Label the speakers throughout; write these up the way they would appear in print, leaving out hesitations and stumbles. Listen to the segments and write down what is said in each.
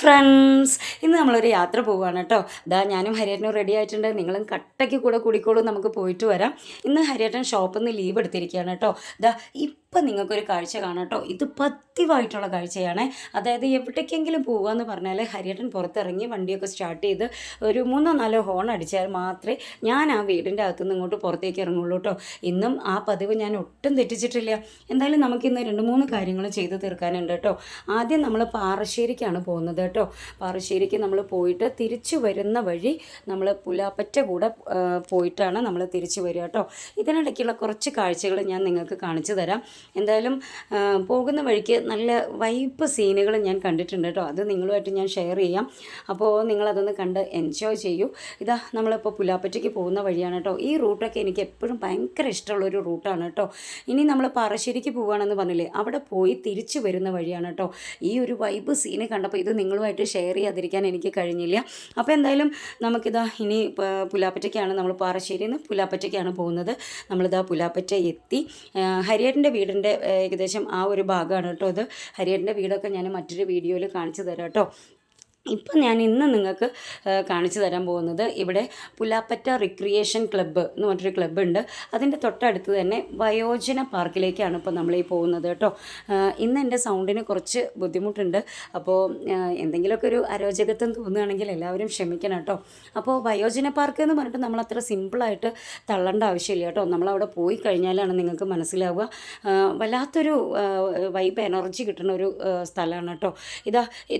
Speaker 1: Friends, ഇന്ന് നമ്മളൊരു യാത്ര പോവുകയാണ് കേട്ടോ. ഞാനും ഹരിയേട്ടനും റെഡി ആയിട്ടുണ്ട്. നിങ്ങളും കട്ടയ്ക്ക് കൂടെ കൂടിക്കോളൂ, നമുക്ക് പോയിട്ട് വരാം. ഇന്ന് ഹരിയേട്ടൻ ഷോപ്പിൽ നിന്ന് ലീവ് എടുത്തിരിക്കുകയാണ് കേട്ടോ. ഇപ്പം നിങ്ങൾക്കൊരു കാഴ്ച കാണാം കേട്ടോ. ഇത് പതിവായിട്ടുള്ള കാഴ്ചയാണ്. അതായത് എവിടേക്കെങ്കിലും പോവുകയെന്ന് പറഞ്ഞാൽ ഹരിയേട്ടൻ പുറത്തിറങ്ങി വണ്ടിയൊക്കെ സ്റ്റാർട്ട് ചെയ്ത് ഒരു 3-4 ഹോൺ അടിച്ചാൽ മാത്രമേ ഞാൻ ആ വീടിൻ്റെ അകത്തുനിന്ന് ഇങ്ങോട്ട് പുറത്തേക്ക് ഇറങ്ങുള്ളൂ കേട്ടോ. ഇന്നും ആ പതിവ് ഞാൻ ഒട്ടും തെറ്റിച്ചിട്ടില്ല. എന്തായാലും നമുക്കിന്ന് 2-3 കാര്യങ്ങൾ ചെയ്ത് തീർക്കാനുണ്ട് കേട്ടോ. ആദ്യം നമ്മൾ പാറശ്ശേരിക്കാണ് പോകുന്നത് കേട്ടോ. പാറശ്ശേരിക്ക് നമ്മൾ പോയിട്ട് തിരിച്ചു വരുന്ന വഴി നമ്മൾ പുലാപ്പറ്റ കൂടെ പോയിട്ടാണ് നമ്മൾ തിരിച്ചു വരിക കേട്ടോ. ഇതിനിടയ്ക്കുള്ള കുറച്ച് കാഴ്ചകൾ ഞാൻ നിങ്ങൾക്ക് കാണിച്ചു തരാം. എന്തായാലും പോകുന്ന വഴിക്ക് നല്ല വൈബ് സീനുകൾ ഞാൻ കണ്ടിട്ടുണ്ട് കേട്ടോ. അത് നിങ്ങളുമായിട്ട് ഞാൻ ഷെയർ ചെയ്യാം. അപ്പോൾ നിങ്ങളതൊന്ന് കണ്ട് എൻജോയ് ചെയ്യൂ. നമ്മളിപ്പോൾ പുലാപ്പറ്റയ്ക്ക് പോകുന്ന വഴിയാണ് കേട്ടോ. ഈ റൂട്ടൊക്കെ എനിക്ക് എപ്പോഴും ഭയങ്കര ഇഷ്ടമുള്ളൊരു റൂട്ടാണ് കേട്ടോ. ഇനി നമ്മൾ പാറശ്ശേരിക്ക് പോവുകയാണെന്ന് പറഞ്ഞില്ലേ, അവിടെ പോയി തിരിച്ചു വരുന്ന വഴിയാണ് കേട്ടോ. ഈ ഒരു വൈബ് സീന് കണ്ടപ്പോൾ ഇത് നിങ്ങളുമായിട്ട് ഷെയർ ചെയ്യാതിരിക്കാൻ എനിക്ക് കഴിഞ്ഞില്ല. അപ്പോൾ എന്തായാലും ഇനി പുലാപ്പറ്റയ്ക്കാണ്, നമ്മൾ പാറശ്ശേരിയിൽ നിന്ന് പുലാപ്പറ്റയ്ക്കാണ് പോകുന്നത്. പുലാപ്പറ്റ എത്തി. ഹരിയേട്ടൻ്റെ വീടിൻ്റെ ഏകദേശം ആ ഒരു ഭാഗമാണ് കേട്ടോ ഇത്. ഹരിയേട്ടൻ്റെ വീടൊക്കെ ഞാൻ മറ്റൊരു വീഡിയോയിൽ കാണിച്ചു തരാം കേട്ടോ. ഇപ്പം ഞാൻ ഇന്ന് നിങ്ങൾക്ക് കാണിച്ചു തരാൻ പോകുന്നത് ഇവിടെ പുലാപ്പറ്റ റിക്രിയേഷൻ ക്ലബ്ബ് എന്ന് പറഞ്ഞൊരു ക്ലബ്ബുണ്ട്. അതിൻ്റെ തൊട്ടടുത്ത് തന്നെ വയോജന പാർക്കിലേക്കാണ് ഇപ്പോൾ നമ്മൾ ഈ പോകുന്നത് കേട്ടോ. ഇന്ന് എൻ്റെ സൗണ്ടിന് കുറച്ച് ബുദ്ധിമുട്ടുണ്ട്. അപ്പോൾ എന്തെങ്കിലുമൊക്കെ ഒരു അരോചകത്വം തോന്നുകയാണെങ്കിൽ എല്ലാവരും ക്ഷമിക്കണം കേട്ടോ. അപ്പോൾ വയോജന പാർക്ക് എന്ന് പറഞ്ഞിട്ട് നമ്മളത്ര സിമ്പിളായിട്ട് തള്ളേണ്ട ആവശ്യമില്ല കേട്ടോ. നമ്മളവിടെ പോയി കഴിഞ്ഞാലാണ് നിങ്ങൾക്ക് മനസ്സിലാവുക. വല്ലാത്തൊരു വൈബ് എനർജി കിട്ടുന്ന ഒരു സ്ഥലമാണ് കേട്ടോ.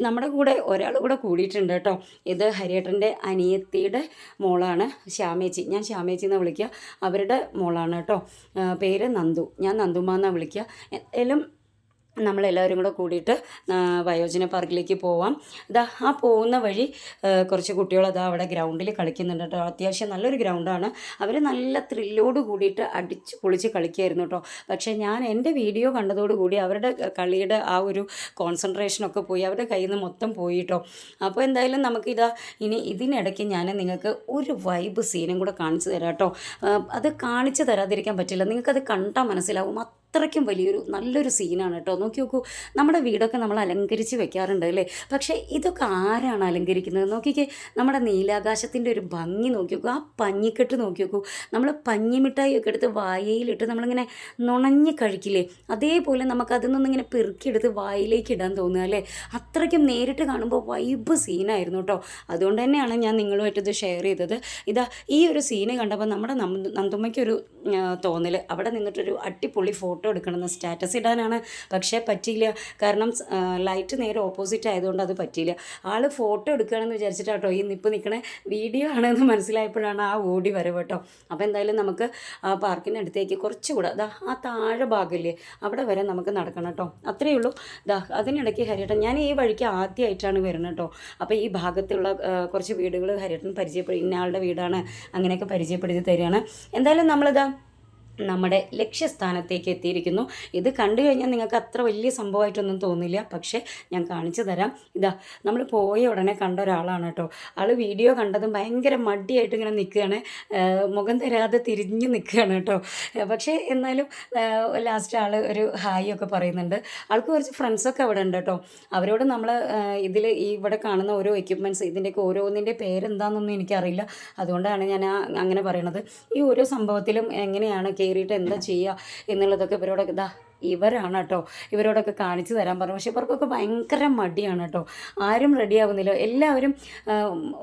Speaker 1: നമ്മുടെ കൂടെ ഒരാൾ കൂടെ കൂടിയിട്ടുണ്ട് കേട്ടോ. ഇത് ഹരിയേട്ടൻ്റെ അനിയത്തിയുടെ മോളാണ് ശ്യാമേച്ചി. ഞാൻ ശ്യാമേച്ചി എന്നാണ് വിളിക്കുക. അവരുടെ മോളാണ് കേട്ടോ. പേര് നന്ദു. ഞാൻ നന്ദുമ്മ എന്നാണ് വിളിക്കുക. എന്തായാലും നമ്മളെല്ലാവരും കൂടെ കൂടിയിട്ട് വയോജന പാർക്കിലേക്ക് പോവാം. ആ പോകുന്ന വഴി കുറച്ച് കുട്ടികൾ അവിടെ ഗ്രൗണ്ടിൽ കളിക്കുന്നുണ്ട് കേട്ടോ. അത്യാവശ്യം നല്ലൊരു ഗ്രൗണ്ടാണ്. അവർ നല്ല ത്രില്ലോട് കൂടിയിട്ട് അടിച്ച് പൊളിച്ച് കളിക്കുമായിരുന്നു കേട്ടോ. പക്ഷേ ഞാൻ എൻ്റെ വീഡിയോ കണ്ടതോടുകൂടി അവരുടെ കളിയുടെ ആ ഒരു കോൺസെൻട്രേഷനൊക്കെ പോയി, അവരുടെ കയ്യിൽ നിന്ന് മൊത്തം പോയി കേട്ടോ. അപ്പോൾ എന്തായാലും ഇനി ഇതിനിടയ്ക്ക് ഞാൻ നിങ്ങൾക്ക് ഒരു വൈബ് സീനും കൂടെ കാണിച്ചു തരാം കേട്ടോ. അത് കാണിച്ചു തരാതിരിക്കാൻ പറ്റില്ല. നിങ്ങൾക്കത് കണ്ടാൽ മനസ്സിലാവും. അത്രയ്ക്കും നല്ലൊരു സീനാണ് കേട്ടോ. നോക്കി നോക്കൂ, നമ്മുടെ വീടൊക്കെ നമ്മൾ അലങ്കരിച്ച് വെക്കാറുണ്ട് അല്ലേ. പക്ഷേ ഇതൊക്കെ ആരാണ് അലങ്കരിക്കുന്നത്? നോക്കിക്കേ, നമ്മുടെ നീലാകാശത്തിൻ്റെ ഒരു ഭംഗി നോക്കി നോക്കൂ. ആ പഞ്ഞിക്കെട്ട് നോക്കി നോക്കൂ. നമ്മൾ പഞ്ഞിമിഠായി ഒക്കെ എടുത്ത് വായയിലിട്ട് നമ്മളിങ്ങനെ നുണഞ്ഞ് കഴിക്കില്ലേ, അതേപോലെ നമുക്ക് അതിൽ നിന്നിങ്ങനെ പെറുക്കിയെടുത്ത് വായിലേക്ക് ഇടാൻ തോന്നുക അല്ലേ. അത്രയ്ക്കും നേരിട്ട് കാണുമ്പോൾ വൈബ് സീനായിരുന്നു കേട്ടോ. അതുകൊണ്ട് തന്നെയാണ് ഞാൻ നിങ്ങളുമായിട്ടിത് ഷെയർ ചെയ്തത്. ഈ ഒരു സീന് കണ്ടപ്പോൾ നമ്മുടെ നന്ദുമ്മയ്ക്കൊരു തോന്നൽ, അവിടെ നിന്നിട്ടൊരു അടിപൊളി ഫോട്ടോ എടുക്കണമെന്ന് സ്റ്റാറ്റസ് ഇടാനാണ്. പക്ഷേ പറ്റിയില്ല. കാരണം ലൈറ്റ് നേരെ ഓപ്പോസിറ്റ് ആയതുകൊണ്ട് അത് പറ്റിയില്ല. ആൾ ഫോട്ടോ എടുക്കുകയാണെന്ന് വിചാരിച്ചിട്ടാട്ടോ ഈ നിൽക്കണേ വീഡിയോ ആണെന്ന് മനസ്സിലായപ്പോഴാണ് ആ ഓടി വരവ് കേട്ടോ. അപ്പോൾ എന്തായാലും നമുക്ക് ആ പാർക്കിൻ്റെ അടുത്തേക്ക് കുറച്ചുകൂടെ ആ താഴെ ഭാഗമില്ലേ, അവിടെ വരെ നമുക്ക് നടക്കണം കേട്ടോ. അത്രയേ ഉള്ളൂ. അതിനിടയ്ക്ക് ഹരിയേട്ടൻ, ഞാൻ ഈ വഴിക്ക് ആദ്യമായിട്ടാണ് വരുന്നത് കേട്ടോ. അപ്പോൾ ഈ ഭാഗത്തുള്ള കുറച്ച് വീടുകൾ ഹരിയേട്ടൻ ഇന്നയാളുടെ വീടാണ് അങ്ങനെയൊക്കെ പരിചയപ്പെടുത്തി തരികയാണ്. എന്തായാലും നമ്മുടെ ലക്ഷ്യസ്ഥാനത്തേക്ക് എത്തിയിരിക്കുന്നു. ഇത് കണ്ടു കഴിഞ്ഞാൽ നിങ്ങൾക്ക് അത്ര വലിയ സംഭവമായിട്ടൊന്നും തോന്നില്ല. പക്ഷേ ഞാൻ കാണിച്ചു തരാം. നമ്മൾ പോയ ഉടനെ കണ്ട ഒരാളാണ് കേട്ടോ. ആൾ വീഡിയോ കണ്ടതും ഭയങ്കര മടിയായിട്ട് ഇങ്ങനെ നിൽക്കുകയാണ്, മുഖം തരാതെ തിരിഞ്ഞ് നിൽക്കുകയാണ് കേട്ടോ. പക്ഷേ എന്നാലും ലാസ്റ്റ് ആൾ ഒരു ഹായ് ഒക്കെ പറയുന്നുണ്ട്. ആൾക്ക് കുറച്ച് ഫ്രണ്ട്സൊക്കെ അവിടെ ഉണ്ട് കേട്ടോ. അവരോട് നമ്മൾ ഇവിടെ കാണുന്ന ഓരോ എക്യുപ്മെൻറ്റ്സ്, ഇതിൻ്റെയൊക്കെ ഓരോന്നിൻ്റെ പേരെന്താണെന്നൊന്നും എനിക്കറിയില്ല. അതുകൊണ്ടാണ് ഞാൻ അങ്ങനെ പറയണത്. ഈ ഓരോ സംഭവത്തിലും എങ്ങനെയാണ് കയറിയിട്ട് എന്താ ചെയ്യുക എന്നുള്ളതൊക്കെ ഇവരാണ് കേട്ടോ. ഇവരോടൊക്കെ കാണിച്ചു തരാൻ പറഞ്ഞു. പക്ഷേ ഇവർക്കൊക്കെ ഭയങ്കര മടിയാണ് കേട്ടോ. ആരും റെഡിയാവുന്നില്ല. എല്ലാവരും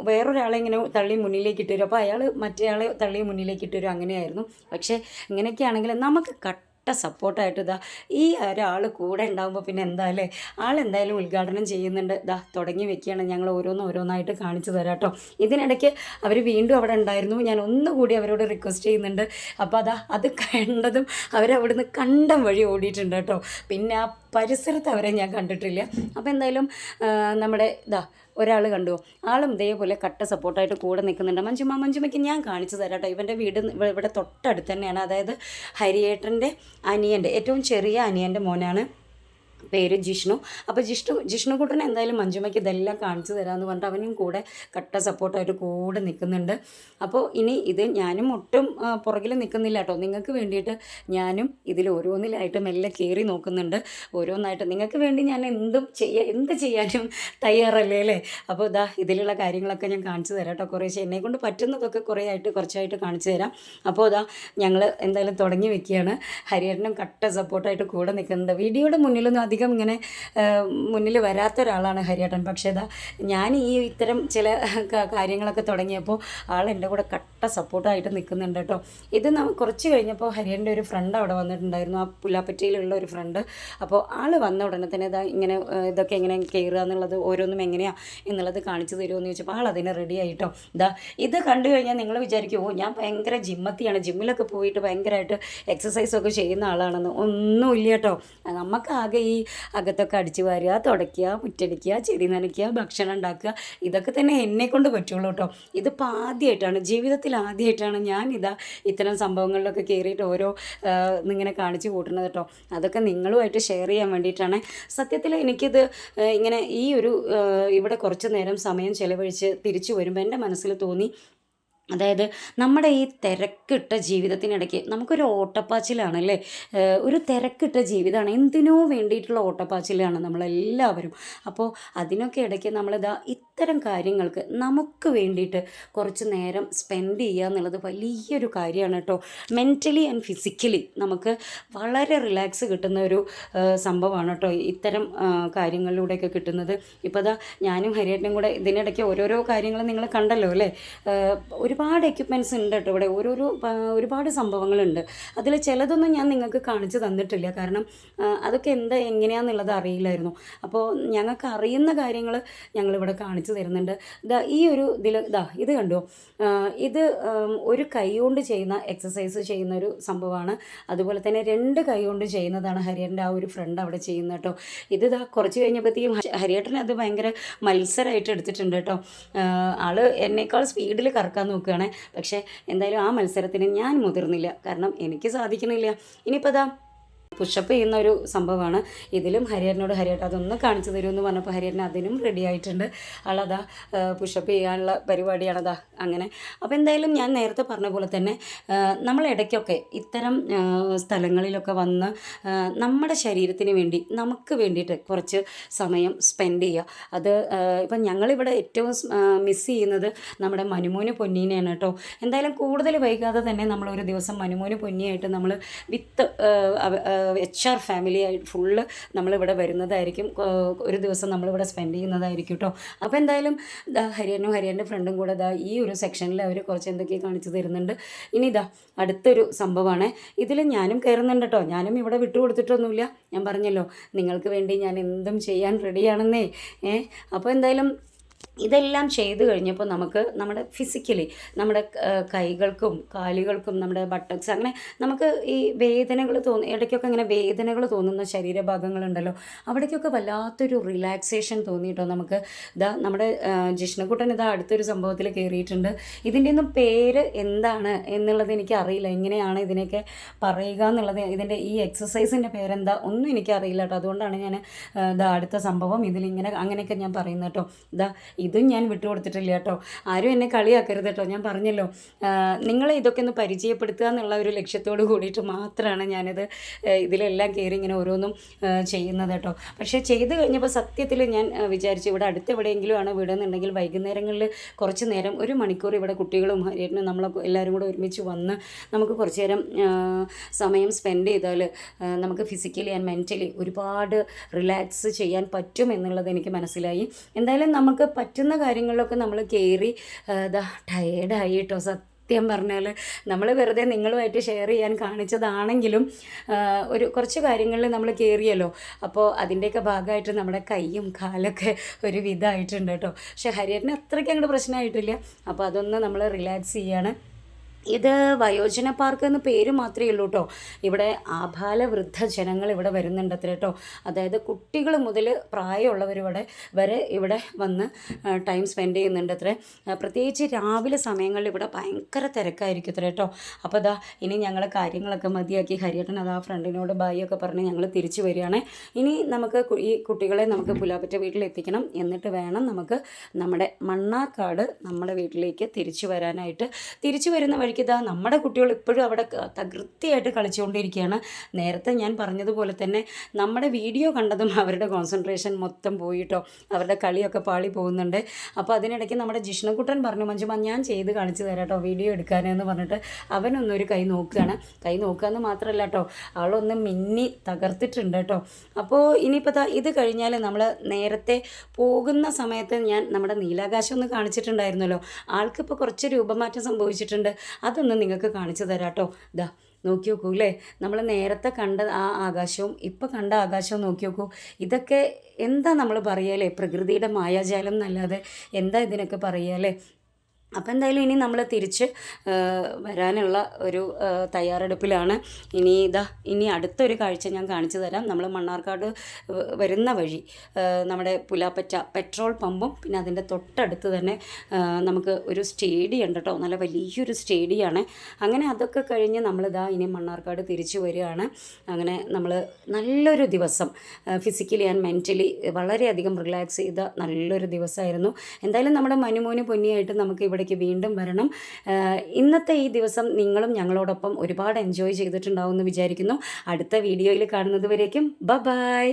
Speaker 1: വേറൊരാളെ ഇങ്ങനെ തള്ളി മുന്നിലേക്ക് ഇട്ട് വരും. അപ്പോൾ അയാൾ മറ്റേയാളെ തള്ളി മുന്നിലേക്ക് ഇട്ട് വരും. അങ്ങനെയായിരുന്നു. പക്ഷേ ഇങ്ങനെയൊക്കെയാണെങ്കിൽ നമുക്ക് സപ്പോർട്ടായിട്ട് ഈ ഒരാൾ കൂടെ ഉണ്ടാകുമ്പോൾ പിന്നെ എന്തായാലും ആളെന്തായാലും ഉദ്ഘാടനം ചെയ്യുന്നുണ്ട്. തുടങ്ങി വെക്കുകയാണ്. ഞങ്ങൾ ഓരോന്നായിട്ട് കാണിച്ചു തരാം കേട്ടോ. ഇതിനിടയ്ക്ക് അവർ വീണ്ടും അവിടെ ഉണ്ടായിരുന്നു. ഞാൻ ഒന്നുകൂടി അവരോട് റിക്വസ്റ്റ് ചെയ്യുന്നുണ്ട്. അപ്പോൾ അത് കണ്ടതും അവരവിടുന്ന് കണ്ടം വഴി ഓടിയിട്ടുണ്ട് കേട്ടോ. പിന്നെ ആ പരിസരത്ത് അവരെ ഞാൻ കണ്ടിട്ടില്ല. അപ്പോൾ എന്തായാലും നമ്മുടെ ഒരാൾ കണ്ടു. ആളും ഇതേപോലെ സപ്പോർട്ടായിട്ട് കൂടെ നിൽക്കുന്നുണ്ട്. മഞ്ജുമ്മയ്ക്ക് ഞാൻ കാണിച്ചു തരാം കേട്ടോ. ഇവൻ്റെ വീട് ഇവിടെ തൊട്ടടുത്ത് തന്നെയാണ്. അതായത് ഹരിയേട്ടൻ്റെ അനിയൻ്റെ ഏറ്റവും ചെറിയ അനിയൻ്റെ മോനാണ് പേര് ജിഷ്ണു. അപ്പോൾ ജിഷ്ണുക്കുട്ടൻ എന്തായാലും മഞ്ജുമ്മയ്ക്ക് ഇതെല്ലാം കാണിച്ചു തരാമെന്ന് പറഞ്ഞിട്ട് അവനും കൂടെ കട്ട സപ്പോർട്ടായിട്ട് കൂടെ നിൽക്കുന്നുണ്ട്. അപ്പോൾ ഇനി ഇത് ഞാനും ഒട്ടും പുറകിൽ നിൽക്കുന്നില്ല കേട്ടോ. നിങ്ങൾക്ക് വേണ്ടിയിട്ട് ഞാനും ഇതിൽ ഓരോന്നിലായിട്ട് മെല്ലെ കയറി നോക്കുന്നുണ്ട്. ഓരോന്നായിട്ട് നിങ്ങൾക്ക് വേണ്ടി ഞാൻ എന്ത് ചെയ്യാനും തയ്യാറല്ലേ അല്ലേ. അപ്പോൾ ഇതാ ഇതിലുള്ള കാര്യങ്ങളൊക്കെ ഞാൻ കാണിച്ചു തരാം കേട്ടോ. കുറേശ്ശെ എന്നെക്കൊണ്ട് പറ്റുന്നതൊക്കെ കുറച്ചായിട്ട് കാണിച്ചു തരാം. അപ്പോൾ ഇതാ ഞങ്ങൾ എന്തായാലും തുടങ്ങി വെക്കുകയാണ്. ഹരിയേട്ടനും കട്ട സപ്പോർട്ടായിട്ട് കൂടെ നിൽക്കുന്നുണ്ട്. വീഡിയോയുടെ മുന്നിലൊന്നും അധികം ഇങ്ങനെ മുന്നിൽ വരാത്ത ഒരാളാണ് ഹരിയേട്ടൻ. പക്ഷേ ഇതാ ഞാൻ ഇത്തരം ചില കാര്യങ്ങളൊക്കെ തുടങ്ങിയപ്പോൾ ആൾ എൻ്റെ കൂടെ കട്ട സപ്പോർട്ടായിട്ട് നിൽക്കുന്നുണ്ട് കേട്ടോ. ഇത് കുറച്ച് കഴിഞ്ഞപ്പോൾ ഹരിയേട്ടൻ്റെ ഒരു ഫ്രണ്ട് അവിടെ വന്നിട്ടുണ്ടായിരുന്നു, ആ പുല്ലാപ്പറ്റയിലുള്ള ഒരു ഫ്രണ്ട്. അപ്പോൾ ആൾ വന്ന ഉടനെ തന്നെ ഇതൊക്കെ എങ്ങനെ കയറുക എന്നുള്ളത് ഓരോന്നും എങ്ങനെയാണ് എന്നുള്ളത് കാണിച്ചു തരുമോ എന്ന് ചോദിച്ചപ്പോൾ ആൾ അതിന് റെഡി ആയിട്ടോ. ഇത് കണ്ടു കഴിഞ്ഞാൽ നിങ്ങൾ വിചാരിക്കും ഞാൻ ഭയങ്കര ജിമ്മത്തിയാണ്, ജിമ്മിലൊക്കെ പോയിട്ട് ഭയങ്കരമായിട്ട് എക്സസൈസൊക്കെ ചെയ്യുന്ന ആളാണെന്ന്. ഒന്നുമില്ല കേട്ടോ. നമുക്കാകെ ഈ അകത്തൊക്കെ അടിച്ചു വാരുക, തുടയ്ക്കുക, മുറ്റടിക്കുക, ചെടി നനയ്ക്കുക, ഭക്ഷണം ഉണ്ടാക്കുക, ഇതൊക്കെ തന്നെ എന്നെക്കൊണ്ട് പറ്റുള്ളൂ കേട്ടോ. ഇതിപ്പോൾ ആദ്യമായിട്ടാണ്, ജീവിതത്തിൽ ആദ്യമായിട്ടാണ് ഞാൻ ഇത്തരം സംഭവങ്ങളിലൊക്കെ കയറിയിട്ട് ഇങ്ങനെ കാണിച്ചു കൂട്ടുന്നത് കേട്ടോ. അതൊക്കെ നിങ്ങളുമായിട്ട് ഷെയർ ചെയ്യാൻ വേണ്ടിയിട്ടാണ്. സത്യത്തിൽ എനിക്കിത് ഇങ്ങനെ ഇവിടെ കുറച്ച് നേരം സമയം ചിലവഴിച്ച് തിരിച്ചു വരുമ്പോൾ എൻ്റെ മനസ്സിൽ തോന്നി, അതായത് നമ്മുടെ ഈ തിരക്കിട്ട ജീവിതത്തിനിടയ്ക്ക് നമുക്കൊരു ഓട്ടപ്പാച്ചിലാണല്ലേ, ഒരു തിരക്കിട്ട ജീവിതമാണ്, എന്തിനോ വേണ്ടിയിട്ടുള്ള ഓട്ടപ്പാച്ചിലാണ് നമ്മളെല്ലാവരും. അപ്പോൾ അതിനൊക്കെ ഇടയ്ക്ക് ഇത്തരം കാര്യങ്ങൾക്ക് നമുക്ക് വേണ്ടിയിട്ട് കുറച്ച് നേരം സ്പെൻഡ് ചെയ്യുക എന്നുള്ളത് വലിയൊരു കാര്യമാണ് കേട്ടോ. മെൻ്റലി ആൻഡ് ഫിസിക്കലി നമുക്ക് വളരെ റിലാക്സ് കിട്ടുന്ന ഒരു സംഭവമാണ് കേട്ടോ ഇത്തരം കാര്യങ്ങളിലൂടെയൊക്കെ കിട്ടുന്നത്. ഇപ്പോൾ ഞാനും ഹരിയേട്ടനും കൂടെ ഇതിനിടയ്ക്ക് ഓരോരോ കാര്യങ്ങൾ നിങ്ങൾ കണ്ടല്ലോ അല്ലേ. ഒരുപാട് എക്യുപ്മെൻറ്റ്സ് ഉണ്ട് കേട്ടോ ഇവിടെ, ഒരുപാട് സംഭവങ്ങളുണ്ട്. അതിൽ ചിലതൊന്നും ഞാൻ നിങ്ങൾക്ക് കാണിച്ചു തന്നിട്ടില്ല, കാരണം അതൊക്കെ എങ്ങനെയാണെന്നുള്ളത് അറിയില്ലായിരുന്നു. അപ്പോൾ ഞങ്ങൾക്ക് അറിയുന്ന കാര്യങ്ങൾ ഞങ്ങളിവിടെ കാണിച്ചു തരുന്നുണ്ട്. ഇത് കണ്ടോ, ഇത് ഒരു കൈ കൊണ്ട് ചെയ്യുന്ന എക്സസൈസ് ചെയ്യുന്ന ഒരു സംഭവമാണ്. അതുപോലെ തന്നെ 2 കൈ കൊണ്ട് ചെയ്യുന്നതാണ് ഹരിയേട്ടൻ്റെ ആ ഒരു ഫ്രണ്ട് അവിടെ ചെയ്യുന്നത് കേട്ടോ. കുറച്ച് കഴിഞ്ഞപ്പോഴത്തേക്കും ഹരിയേട്ടൻ അത് ഭയങ്കര മത്സരമായിട്ട് എടുത്തിട്ടുണ്ട് കേട്ടോ. ആള് എന്നേക്കാൾ സ്പീഡിൽ കറക്കാൻ നോക്കുകയാണ്. പക്ഷേ എന്തായാലും ആ മത്സരത്തിന് ഞാൻ മുതിർന്നില്ല, കാരണം എനിക്ക് സാധിക്കണില്ല. ഇനിയിപ്പോൾ പുഷപ്പ് ചെയ്യുന്ന ഒരു സംഭവമാണ്. ഇതിലും ഹരിയേട്ടൻ അതൊന്ന് കാണിച്ചു തരുമെന്ന് പറഞ്ഞപ്പോൾ ഹരിയേട്ടൻ അതിനും റെഡി ആയിട്ടുണ്ട്. ആളതാ പുഷപ്പ് ചെയ്യാനുള്ള പരിപാടിയാണതാ അങ്ങനെ. അപ്പോൾ എന്തായാലും ഞാൻ നേരത്തെ പറഞ്ഞ പോലെ തന്നെ നമ്മൾ ഇടയ്ക്കൊക്കെ ഇത്തരം സ്ഥലങ്ങളിലൊക്കെ വന്ന് നമ്മുടെ ശരീരത്തിന് വേണ്ടി നമുക്ക് വേണ്ടിയിട്ട് കുറച്ച് സമയം സ്പെൻഡ് ചെയ്യുക. അത് ഇപ്പം ഞങ്ങളിവിടെ ഏറ്റവും മിസ് ചെയ്യുന്നത് നമ്മുടെ മനുമോന് പൊന്നീനെയാണ് കേട്ടോ. എന്തായാലും കൂടുതൽ വൈകാതെ തന്നെ നമ്മളൊരു ദിവസം മനുമോന് പൊന്നിയായിട്ട് നമ്മൾ വിത്ത് HR ഫാമിലി ആയിട്ട് ഫുള്ള് നമ്മളിവിടെ വരുന്നതായിരിക്കും. ഒരു ദിവസം നമ്മളിവിടെ സ്പെൻഡ് ചെയ്യുന്നതായിരിക്കും കേട്ടോ. അപ്പോൾ എന്തായാലും ഹരിയേട്ടൻ്റെ ഫ്രണ്ടും കൂടെ ഈ ഒരു സെക്ഷനിൽ അവർ കുറച്ച് എന്തൊക്കെയാണ് കാണിച്ചു തരുന്നുണ്ട്. ഇനി അടുത്തൊരു സംഭവമാണ്. ഇതിൽ ഞാനും കയറുന്നുണ്ട് കേട്ടോ. ഞാനും ഇവിടെ വിട്ടുകൊടുത്തിട്ടൊന്നുമില്ല. ഞാൻ പറഞ്ഞല്ലോ നിങ്ങൾക്ക് വേണ്ടി ഞാൻ എന്തും ചെയ്യാൻ റെഡിയാണെന്നേ. അപ്പോൾ എന്തായാലും ഇതെല്ലാം ചെയ്ത് കഴിഞ്ഞപ്പോൾ നമുക്ക് നമ്മുടെ ഫിസിക്കലി നമ്മുടെ കൈകൾക്കും കാലുകൾക്കും നമ്മുടെ ബട്ടക്സ് അങ്ങനെ നമുക്ക് ഈ വേദനകൾ ഇടയ്ക്കൊക്കെ ഇങ്ങനെ വേദനകൾ തോന്നുന്ന ശരീരഭാഗങ്ങളുണ്ടല്ലോ, അവിടേക്കൊക്കെ വല്ലാത്തൊരു റിലാക്സേഷൻ തോന്നിയിട്ടോ നമുക്ക്. നമ്മുടെ ജിഷ്ണുക്കുട്ടൻ അടുത്തൊരു സംഭവത്തിൽ കയറിയിട്ടുണ്ട്. ഇതിൻ്റെ ഒന്നും പേര് എന്താണ് എന്നുള്ളത് എനിക്ക് അറിയില്ല, എങ്ങനെയാണ് ഇതിനൊക്കെ പറയുക എന്നുള്ളത്, ഇതിൻ്റെ ഈ എക്സസൈസിൻ്റെ പേരെന്താ ഒന്നും എനിക്കറിയില്ല കേട്ടോ. അതുകൊണ്ടാണ് ഞാൻ അടുത്ത സംഭവം ഇതിലിങ്ങനെ അങ്ങനെയൊക്കെ ഞാൻ പറയുന്നത് കേട്ടോ. ഇതും ഞാൻ വിട്ടുകൊടുത്തിട്ടില്ല കേട്ടോ. ആരും എന്നെ കളിയാക്കരുത് കേട്ടോ. ഞാൻ പറഞ്ഞല്ലോ, നിങ്ങളെ ഇതൊക്കെ ഒന്ന് പരിചയപ്പെടുത്തുക എന്നുള്ള ഒരു ലക്ഷ്യത്തോട് കൂടിയിട്ട് മാത്രമാണ് ഞാനിത് ഇതിലെല്ലാം കയറി ഇങ്ങനെ ഓരോന്നും ചെയ്യുന്നത് കേട്ടോ. പക്ഷേ ചെയ്ത് കഴിഞ്ഞപ്പോൾ സത്യത്തിൽ ഞാൻ വിചാരിച്ചു ഇവിടെ അടുത്ത് എവിടെയെങ്കിലും ആണ് വീടെന്നുണ്ടെങ്കിൽ വൈകുന്നേരങ്ങളിൽ കുറച്ച് നേരം 1 മണിക്കൂർ ഇവിടെ കുട്ടികളും ഹരിയേട്ടനും നമ്മളൊക്കെ എല്ലാവരും കൂടെ ഒരുമിച്ച് വന്ന് നമുക്ക് കുറച്ച് നേരം സമയം സ്പെൻഡ് ചെയ്താൽ നമുക്ക് ഫിസിക്കലി ആൻഡ് മെൻ്റലി ഒരുപാട് റിലാക്സ് ചെയ്യാൻ പറ്റും എന്നുള്ളത് എനിക്ക് മനസ്സിലായി. എന്തായാലും നമുക്ക് പറ്റുന്ന കാര്യങ്ങളിലൊക്കെ നമ്മൾ കയറി ടയേർഡായി കേട്ടോ. സത്യം പറഞ്ഞാൽ നമ്മൾ വെറുതെ നിങ്ങളുമായിട്ട് ഷെയർ ചെയ്യാൻ കാണിച്ചതാണെങ്കിലും കുറച്ച് കാര്യങ്ങളിൽ നമ്മൾ കയറിയല്ലോ. അപ്പോൾ അതിൻ്റെയൊക്കെ ഭാഗമായിട്ട് നമ്മുടെ കൈയും കാലൊക്കെ ഒരു വിധമായിട്ടുണ്ട് കേട്ടോ. പക്ഷേ ഹരിയേട്ടന് അത്രയ്ക്ക് അങ്ങോട്ട് പ്രശ്നമായിട്ടില്ല. അപ്പോൾ അതൊന്ന് നമ്മൾ റിലാക്സ് ചെയ്യാണ്. ഇത് വയോജന പാർക്ക് എന്ന് പേര് മാത്രമേ ഉള്ളൂ കേട്ടോ. ഇവിടെ ആബാല വൃദ്ധജനങ്ങൾ ഇവിടെ വരുന്നുണ്ട് അത്ര കേട്ടോ. അതായത് കുട്ടികൾ മുതൽ പ്രായമുള്ളവർ ഇവിടെ വന്ന് ടൈം സ്പെൻഡ് ചെയ്യുന്നുണ്ട് അത്രേ. പ്രത്യേകിച്ച് രാവിലെ സമയങ്ങളിൽ ഇവിടെ ഭയങ്കര തിരക്കായിരിക്കും അത്ര കേട്ടോ. അപ്പോൾ അതാ ഇനി ഞങ്ങൾ കാര്യങ്ങളൊക്കെ മതിയാക്കി ഹരിയേട്ടൻ അതാ ഫ്രണ്ടിനോട് ബായി ഒക്കെ പറഞ്ഞ് ഞങ്ങൾ തിരിച്ചു വരികയാണ്. ഇനി നമുക്ക് ഈ കുട്ടികളെ നമുക്ക് പുലാപ്പറ്റ വീട്ടിൽ എത്തിക്കണം. എന്നിട്ട് വേണം നമുക്ക് നമ്മുടെ മണ്ണാർക്കാട് നമ്മുടെ വീട്ടിലേക്ക് തിരിച്ചു വരാനായിട്ട്. തിരിച്ചു വരുന്ന വഴിക്ക് ഇതാ നമ്മുടെ കുട്ടികൾ ഇപ്പോഴും അവിടെ തകൃതിയായിട്ട് കളിച്ചുകൊണ്ടിരിക്കുകയാണ്. നേരത്തെ ഞാൻ പറഞ്ഞതുപോലെ തന്നെ നമ്മുടെ വീഡിയോ കണ്ടതും അവരുടെ കോൺസെൻട്രേഷൻ മൊത്തം പോയിട്ടോ. അവരുടെ കളിയൊക്കെ പാളി പോകുന്നുണ്ട്. അപ്പോൾ അതിനിടയ്ക്ക് നമ്മുടെ ജിഷ്ണുക്കുട്ടൻ പറഞ്ഞു, മഞ്ജുമ ഞാൻ ചെയ്ത് കാണിച്ചു തരാം കേട്ടോ വീഡിയോ എടുക്കാനെന്ന് പറഞ്ഞിട്ട് അവനൊന്നൊരു കൈ നോക്കുകയാണ്. കൈ നോക്കുകയെന്ന് മാത്രമല്ല കേട്ടോ, ആളൊന്ന് മിന്നി തകർത്തിട്ടുണ്ട് കേട്ടോ. അപ്പോൾ ഇനിയിപ്പോൾ ഇത് കഴിഞ്ഞാൽ നമ്മൾ നേരത്തെ പോകുന്ന സമയത്ത് ഞാൻ നമ്മുടെ നീലാകാശം ഒന്ന് കാണിച്ചിട്ടുണ്ടായിരുന്നല്ലോ. ആൾക്കിപ്പോൾ കുറച്ച് രൂപമാറ്റം സംഭവിച്ചിട്ടുണ്ട്. അതൊന്ന് നിങ്ങൾക്ക് കാണിച്ചു തരാം കേട്ടോ. ഇതാ നോക്കി നോക്കൂ അല്ലേ, നമ്മൾ നേരത്തെ കണ്ട ആ ആകാശവും ഇപ്പോൾ കണ്ട ആകാശവും നോക്കി നോക്കൂ. ഇതൊക്കെ എന്താ നമ്മൾ പറയുക പ്രകൃതിയുടെ മായാജാലം എന്നല്ലാതെ എന്താ ഇതിനൊക്കെ പറയുക അല്ലേ. അപ്പോൾ എന്തായാലും ഇനി നമ്മൾ തിരിച്ച് വരാനുള്ള ഒരു തയ്യാറെടുപ്പിലാണ്. ഇനി അടുത്തൊരു കാഴ്ച ഞാൻ കാണിച്ചു തരാം. നമ്മൾ മണ്ണാർക്കാട് വരുന്ന വഴി നമ്മുടെ പുലാപ്പറ്റ പെട്രോൾ പമ്പും പിന്നെ അതിൻ്റെ തൊട്ടടുത്ത് തന്നെ നമുക്ക് ഒരു സ്റ്റേഡിയം ഉണ്ട് കേട്ടോ. നല്ല വലിയൊരു സ്റ്റേഡിയമാണ്. അങ്ങനെ അതൊക്കെ കഴിഞ്ഞ് ഇനി മണ്ണാർക്കാട് തിരിച്ചു വരികയാണ്. അങ്ങനെ നമ്മൾ നല്ലൊരു ദിവസം ഫിസിക്കലി ആൻഡ് മെൻ്റലി വളരെയധികം റിലാക്സ് ചെയ്ത നല്ലൊരു ദിവസമായിരുന്നു. എന്തായാലും നമ്മുടെ മനുമോന് പൊന്നിയായിട്ട് നമുക്ക് ഇവിടേക്ക് വീണ്ടും വരണം. ഇന്നത്തെ ഈ ദിവസം നിങ്ങളും ഞങ്ങളോടൊപ്പം ഒരുപാട് എൻജോയ് ചെയ്തിട്ടുണ്ടാവും എന്ന് വിചാരിക്കുന്നു. അടുത്ത വീഡിയോയിൽ കാണുന്നത് വരേക്കും ബൈ.